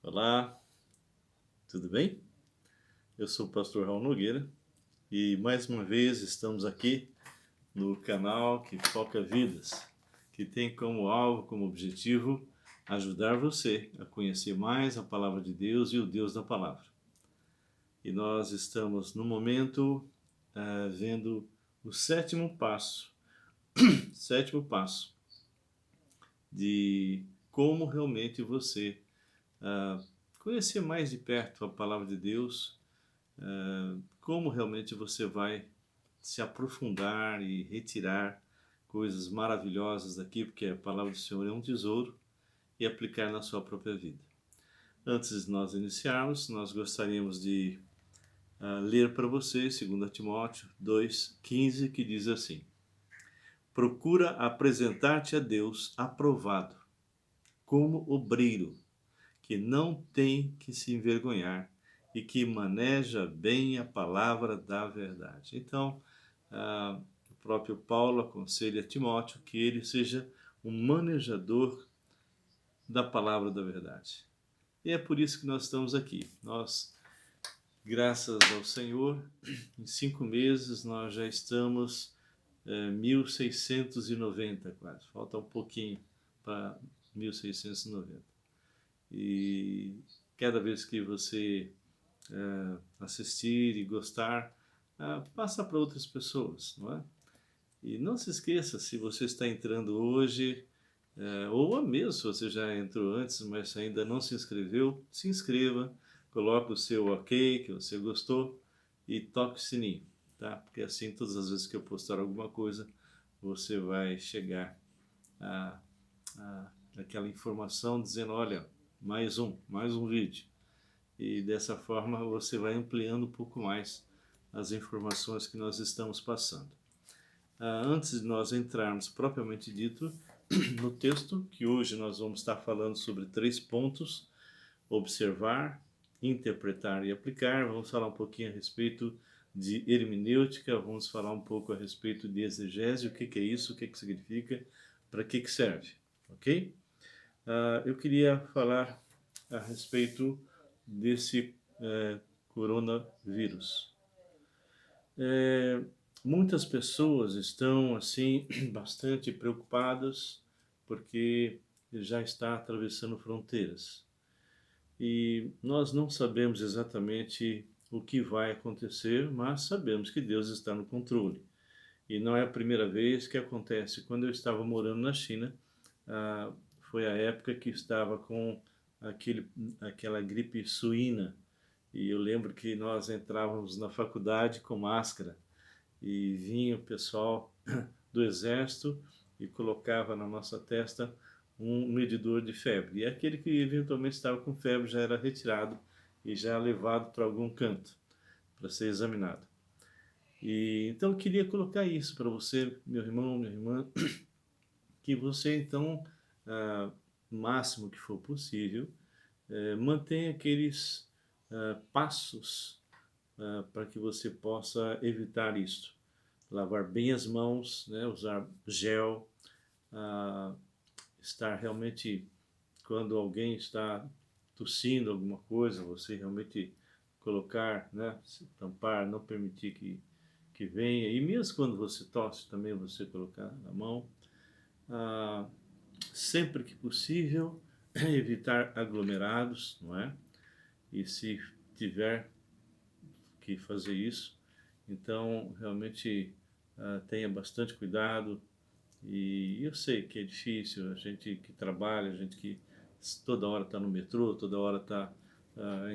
Olá, tudo bem? Eu sou o pastor Raul Nogueira e mais uma vez estamos aqui no canal que foca vidas, que tem como alvo, como objetivo, ajudar você a conhecer mais a palavra de Deus e o Deus da palavra. E nós estamos no momento vendo o sétimo passo de como realmente você conhecer mais de perto a palavra de Deus, como realmente você vai se aprofundar e retirar coisas maravilhosas daqui, porque a palavra do Senhor é um tesouro, e aplicar na sua própria vida. Antes de nós iniciarmos, nós gostaríamos de ler para você 2 Timóteo 2,15, que diz assim: Procura apresentar-te a Deus aprovado, como obreiro, que não tem que se envergonhar e que maneja bem a palavra da verdade. Então, o próprio Paulo aconselha Timóteo que ele seja um manejador da palavra da verdade. E é por isso que nós estamos aqui. Nós, graças ao Senhor, em 5 meses nós já estamos 1690 quase. Falta um pouquinho para 1690. E cada vez que você assistir e gostar, passa para outras pessoas, não é? E não se esqueça, se você está entrando hoje, ou mesmo se você já entrou antes, mas ainda não se inscreveu, se inscreva, coloque o seu ok, que você gostou, e toque o sininho, tá? Porque assim, todas as vezes que eu postar alguma coisa, você vai chegar a, aquela informação dizendo, olha, mais um vídeo. E dessa forma você vai ampliando um pouco mais as informações que nós estamos passando. Antes de nós entrarmos propriamente dito no texto, que hoje nós vamos estar falando sobre 3 pontos: observar, interpretar e aplicar. Vamos falar um pouquinho a respeito de hermenêutica, vamos falar um pouco a respeito de exegese, o que é isso, o que significa, para que serve, ok? Eu queria falar a respeito desse coronavírus. Muitas pessoas estão assim bastante preocupadas porque já está atravessando fronteiras e nós não sabemos exatamente o que vai acontecer, mas sabemos que Deus está no controle. E não é a primeira vez que acontece. Quando eu estava morando na China, ah, foi a época que estava com aquela gripe suína. E eu lembro que nós entrávamos na faculdade com máscara e vinha o pessoal do exército e colocava na nossa testa um medidor de febre. E aquele que eventualmente estava com febre já era retirado e já levado para algum canto para ser examinado. E então eu queria colocar isso para você, meu irmão, minha irmã, que você então, o máximo que for possível, mantenha aqueles passos para que você possa evitar isso. Lavar bem as mãos, né, usar gel, ah, estar realmente, quando alguém está tossindo alguma coisa, você realmente colocar, né, se tampar, não permitir que venha, e mesmo quando você tosse também você colocar na mão. Ah, sempre que possível, evitar aglomerados, não é? E se tiver que fazer isso, então realmente tenha bastante cuidado. E eu sei que é difícil, a gente que trabalha, a gente que toda hora está no metrô, toda hora está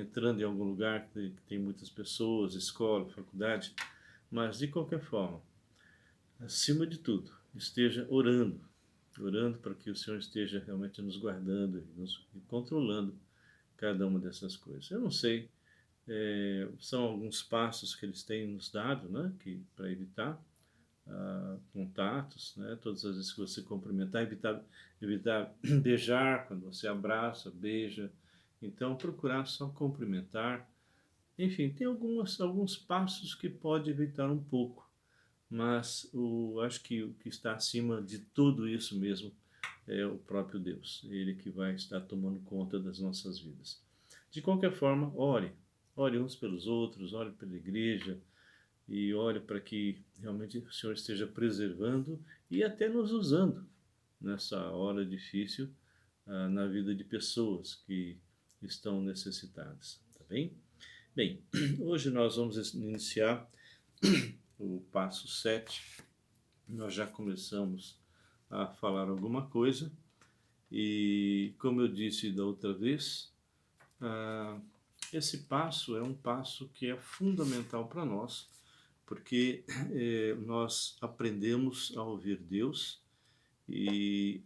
entrando em algum lugar que tem muitas pessoas, escola, faculdade, mas de qualquer forma, acima de tudo, esteja orando, orando para que o Senhor esteja realmente nos guardando e controlando cada uma dessas coisas. Eu não sei, são alguns passos que eles têm nos dado, né, para evitar contatos, né, todas as vezes que você cumprimentar, evitar beijar quando você abraça, beija. Então, procurar só cumprimentar. Enfim, tem alguns passos que pode evitar um pouco, mas acho que o que está acima de tudo isso mesmo é o próprio Deus, Ele que vai estar tomando conta das nossas vidas. De qualquer forma, ore. Ore uns pelos outros, ore pela igreja e ore para que realmente o Senhor esteja preservando e até nos usando nessa hora difícil na vida de pessoas que estão necessitadas, tá bem? Bem, hoje nós vamos iniciar o passo 7. Nós já começamos a falar alguma coisa e, como eu disse da outra vez, esse passo é um passo que é fundamental para nós, porque nós aprendemos a ouvir Deus e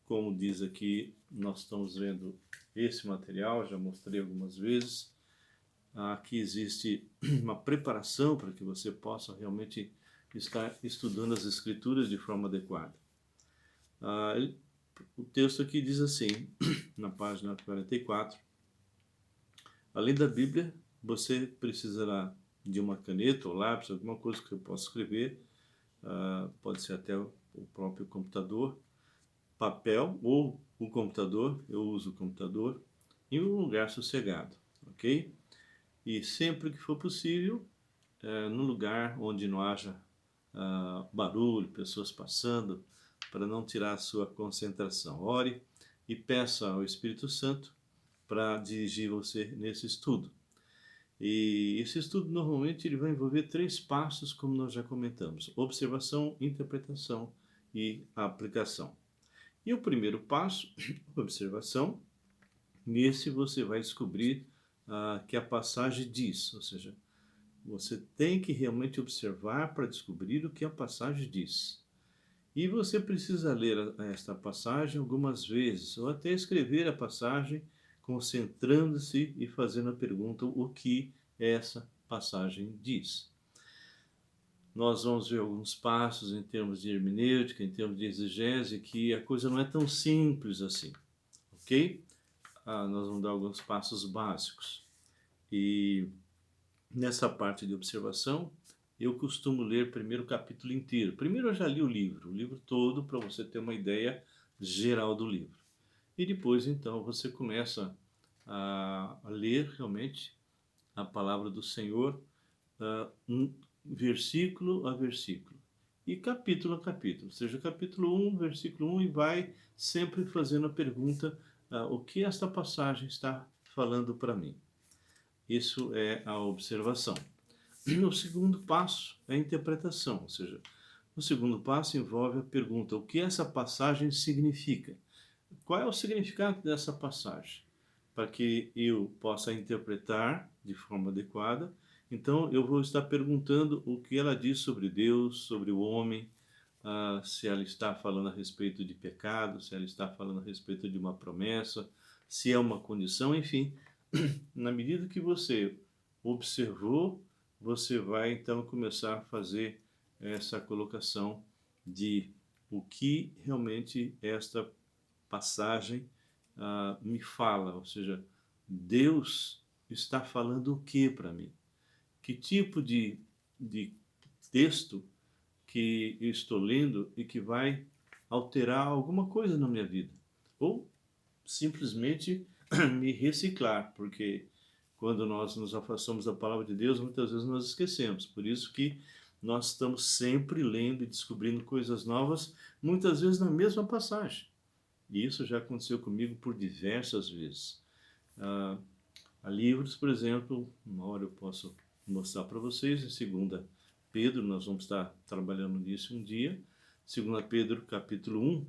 como diz aqui, nós estamos vendo esse material, já mostrei algumas vezes, aqui existe uma preparação para que você possa realmente estar estudando as Escrituras de forma adequada. O texto aqui diz assim, na página 44, além da Bíblia, você precisará de uma caneta ou lápis, alguma coisa que eu possa escrever, pode ser até o próprio computador, papel ou o computador, eu uso o computador, em um lugar sossegado, ok? E sempre que for possível, num lugar onde não haja barulho, pessoas passando, para não tirar a sua concentração. Ore e peça ao Espírito Santo para dirigir você nesse estudo. E esse estudo normalmente ele vai envolver 3 passos, como nós já comentamos: observação, interpretação e aplicação. E o primeiro passo, observação, nesse você vai descobrir que a passagem diz, ou seja, você tem que realmente observar para descobrir o que a passagem diz. E você precisa ler esta passagem algumas vezes, ou até escrever a passagem, concentrando-se e fazendo a pergunta o que essa passagem diz. Nós vamos ver alguns passos em termos de hermenêutica, em termos de exegese, que a coisa não é tão simples assim, ok? Nós vamos dar alguns passos básicos. E nessa parte de observação, eu costumo ler primeiro o capítulo inteiro. Primeiro eu já li o livro todo, para você ter uma ideia geral do livro. E depois, então, você começa a ler realmente a palavra do Senhor, versículo a versículo. E capítulo a capítulo. Ou seja, capítulo 1, versículo 1, e vai sempre fazendo a pergunta, o que esta passagem está falando para mim? Isso é a observação. O segundo passo é a interpretação, ou seja, o segundo passo envolve a pergunta: o que essa passagem significa? Qual é o significado dessa passagem? Para que eu possa interpretar de forma adequada, então eu vou estar perguntando o que ela diz sobre Deus, sobre o homem, se ela está falando a respeito de pecado, se ela está falando a respeito de uma promessa, se é uma condição, enfim. Na medida que você observou, você vai então começar a fazer essa colocação de o que realmente esta passagem me fala, ou seja, Deus está falando o que para mim? Que tipo de texto que eu estou lendo e que vai alterar alguma coisa na minha vida? Ou simplesmente me reciclar, porque quando nós nos afastamos da palavra de Deus, muitas vezes nós esquecemos. Por isso que nós estamos sempre lendo e descobrindo coisas novas, muitas vezes na mesma passagem. E isso já aconteceu comigo por diversas vezes. Há livros, por exemplo, uma hora eu posso mostrar para vocês, em 2 Pedro, nós vamos estar trabalhando nisso um dia. 2 Pedro, capítulo 1,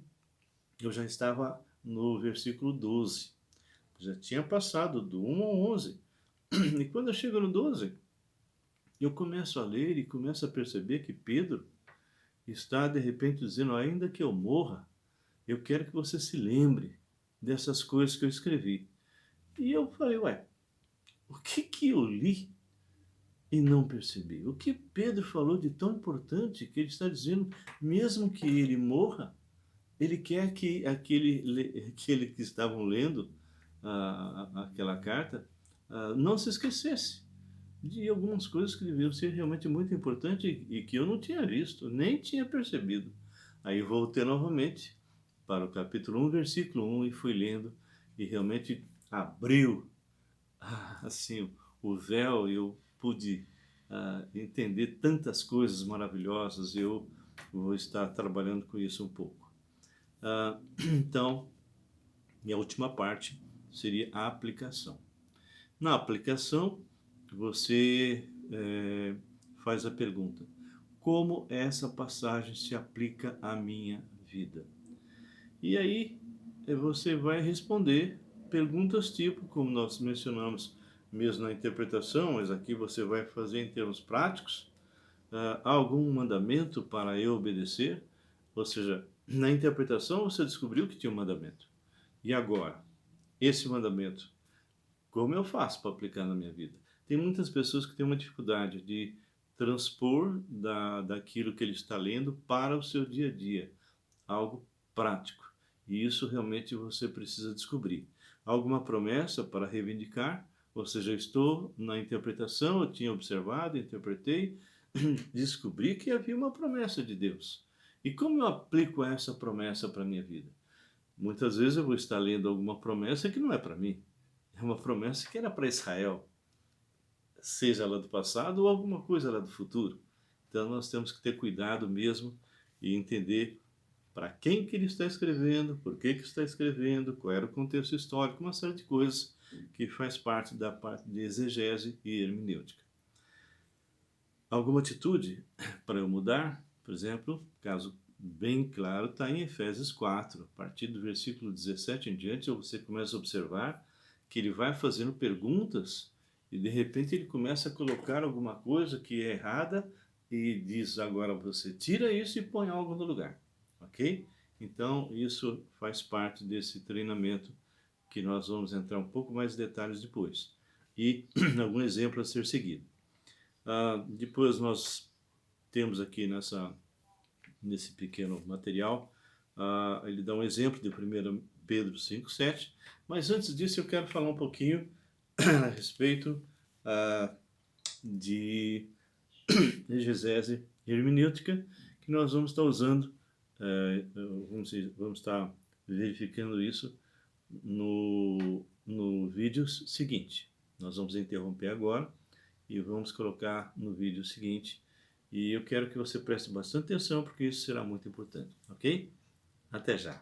eu já estava no versículo 12. Já tinha passado do 1 ao 11. E quando eu chego no 12, eu começo a ler e começo a perceber que Pedro está de repente dizendo: ainda que eu morra, eu quero que você se lembre dessas coisas que eu escrevi. E eu falei: ué, o que eu li e não percebi? O que Pedro falou de tão importante que ele está dizendo, mesmo que ele morra, ele quer que aquele que estavam lendo aquela carta não se esquecesse de algumas coisas que deviam ser realmente muito importantes e que eu não tinha visto, nem tinha percebido. Aí voltei novamente para o capítulo 1, versículo 1 e fui lendo, e realmente abriu assim o véu e eu pude entender tantas coisas maravilhosas. E eu vou estar trabalhando com isso um pouco. Então, e a última parte seria a aplicação. Na aplicação, você faz a pergunta: como essa passagem se aplica à minha vida? E aí você vai responder perguntas tipo, como nós mencionamos mesmo na interpretação, mas aqui você vai fazer em termos práticos. Há algum mandamento para eu obedecer? Ou seja, na interpretação você descobriu que tinha um mandamento. E agora, esse mandamento, como eu faço para aplicar na minha vida? Tem muitas pessoas que têm uma dificuldade de transpor daquilo que ele está lendo para o seu dia a dia, algo prático. E isso realmente você precisa descobrir. Alguma promessa para reivindicar? Ou seja, eu estou na interpretação, eu tinha observado, interpretei, descobri que havia uma promessa de Deus. E como eu aplico essa promessa para a minha vida? Muitas vezes eu vou estar lendo alguma promessa que não é para mim. É uma promessa que era para Israel, seja ela do passado ou alguma coisa lá do futuro. Então nós temos que ter cuidado mesmo e entender para quem que ele está escrevendo, por que que está escrevendo, qual era o contexto histórico, uma série de coisas que faz parte da parte de exegese e hermenêutica. Alguma atitude para eu mudar? Por exemplo, caso bem claro, está em Efésios 4, a partir do versículo 17 em diante, você começa a observar que ele vai fazendo perguntas e de repente ele começa a colocar alguma coisa que é errada e diz: agora você tira isso e põe algo no lugar, ok? Então isso faz parte desse treinamento que nós vamos entrar um pouco mais em detalhes depois. E algum exemplo a ser seguido. Depois nós temos aqui nesse pequeno material, ele dá um exemplo de 1 Pedro 5,7, mas antes disso eu quero falar um pouquinho a respeito de exegese hermenêutica, que nós vamos estar usando, vamos estar verificando isso no vídeo seguinte. Nós vamos interromper agora e vamos colocar no vídeo seguinte. E eu quero que você preste bastante atenção, porque isso será muito importante, ok? Até já!